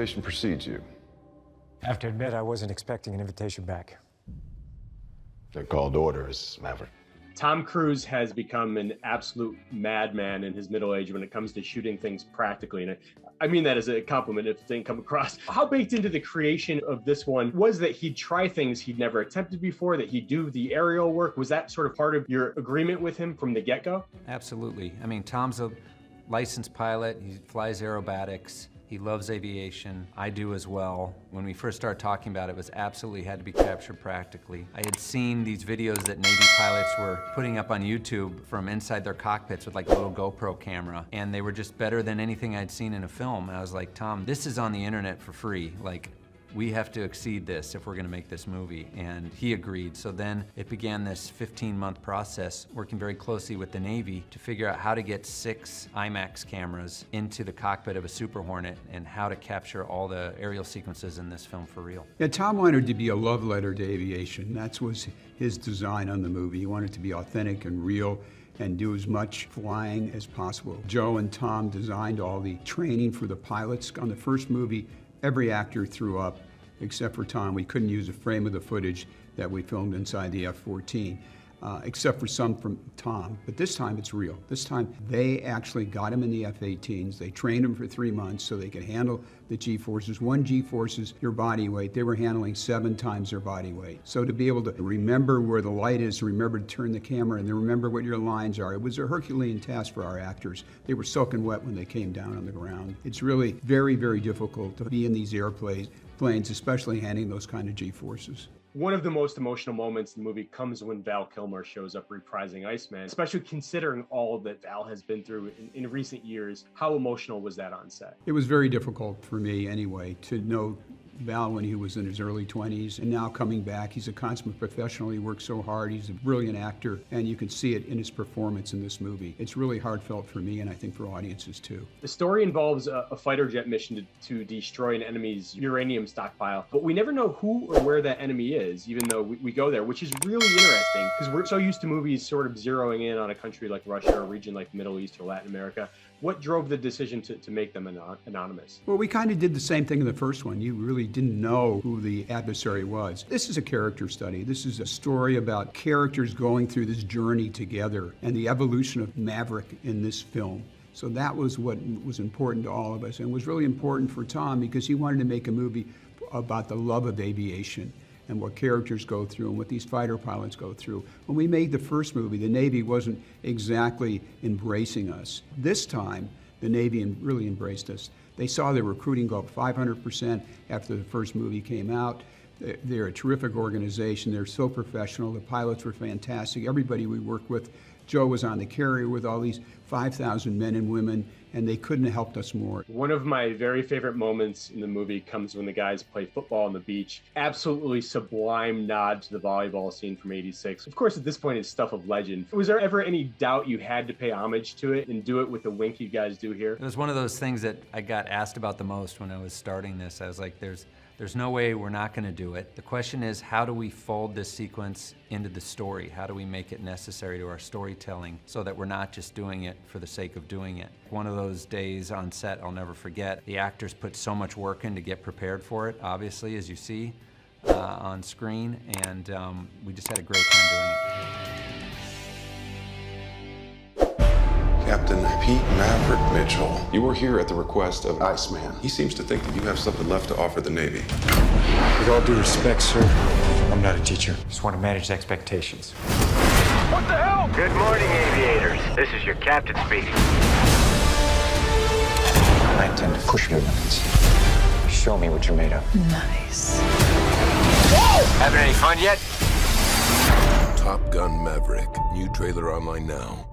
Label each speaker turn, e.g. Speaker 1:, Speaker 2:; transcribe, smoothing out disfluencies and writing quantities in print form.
Speaker 1: invitation precedes you.
Speaker 2: I have to admit, I wasn't expecting an invitation back.
Speaker 1: They're called orders, Maverick.
Speaker 3: Tom Cruise has become an absolute madman in his middle age when it comes to shooting things practically. And I mean that as a compliment if it didn't come across. How baked into the creation of this one was that he'd try things he'd never attempted before, that he'd do the aerial work? Was that sort of part of your agreement with him from the get-go?
Speaker 4: Absolutely. I mean, Tom's a licensed pilot. He flies aerobatics. He loves aviation. I do as well. When we first started talking about it, it was absolutely had to be captured practically. I had seen these videos that Navy pilots were putting up on YouTube from inside their cockpits with like a little GoPro camera, and they were just better than anything I'd seen in a film. And I was like, Tom, this is on the internet for free. Like, we have to exceed this if we're gonna make this movie, and he agreed. So then it began this 15-month process, working very closely with the Navy to figure out how to get 6 IMAX cameras into the cockpit of a Super Hornet and how to capture all the aerial sequences in this film for real.
Speaker 5: Yeah, Tom wanted to be a love letter to aviation. That was his design on the movie. He wanted to be authentic and real and do as much flying as possible. Joe and Tom designed all the training for the pilots. On the first movie, every actor threw up, except for Tom. We couldn't use a frame of the footage that we filmed inside the F-14, except for some from Tom. But this time it's real. This time they actually got him in the F-18s. They trained him for 3 months so they could handle the G-forces. 1 G-force is your body weight. They were handling 7 times their body weight. So to be able to remember where the light is, remember to turn the camera, and then remember what your lines are, it was a Herculean task for our actors. They were soaking wet when they came down on the ground. It's really very, very difficult to be in these airplanes, especially handling those kind of G-forces.
Speaker 3: One of the most emotional moments in the movie comes when Val Kilmer shows up reprising Iceman, especially considering all that Val has been through in recent years. How emotional was that on set?
Speaker 5: It was very difficult for me anyway to know Val when he was in his early 20s, and now coming back, he's a consummate professional. He works so hard. He's a brilliant actor, and you can see it in his performance in this movie. It's really heartfelt for me, and I think for audiences too.
Speaker 3: The story involves a fighter jet mission to destroy an enemy's uranium stockpile, but we never know who or where that enemy is, even though we go there, which is really interesting because we're so used to movies sort of zeroing in on a country like Russia or a region like the Middle East or Latin America. What drove the decision to make them anonymous?
Speaker 5: Well, we kind of did the same thing in the first one. You really didn't know who the adversary was. This is a character study. This is a story about characters going through this journey together and the evolution of Maverick in this film. So that was what was important to all of us, and was really important for Tom because he wanted to make a movie about the love of aviation and what characters go through and what these fighter pilots go through. When we made the first movie, the Navy wasn't exactly embracing us. This time, the Navy really embraced us. They saw their recruiting go up 500% after the first movie came out. They're a terrific organization. They're so professional. The pilots were fantastic. Everybody we worked with. Joe was on the carrier with all these 5,000 men and women, and they couldn't have helped us more.
Speaker 3: One of my very favorite moments in the movie comes when the guys play football on the beach. Absolutely sublime nod to the volleyball scene from '86. Of course, at this point, it's stuff of legend. Was there ever any doubt you had to pay homage to it and do it with the wink you guys do here?
Speaker 4: It was one of those things that I got asked about the most when I was starting this. I was like, there's no way we're not going to do it. The question is, how do we fold this sequence into the story? How do we make it necessary to our storytelling so that we're not just doing it for the sake of doing it? One of those days on set I'll never forget. The actors put so much work in to get prepared for it, obviously, as you see on screen, and we just had a great time doing it.
Speaker 1: Captain Pete Maverick Mitchell, you were here at the request of Iceman. He seems to think that you have something left to offer the Navy.
Speaker 2: With all due respect, sir, I'm not a teacher. Just want to manage expectations.
Speaker 6: What the hell? Good morning, aviators. This is your captain speaking.
Speaker 2: I intend to push your limits. Show me what you're made of.
Speaker 7: Nice.
Speaker 6: Having any fun yet?
Speaker 1: Top Gun Maverick. New trailer online now.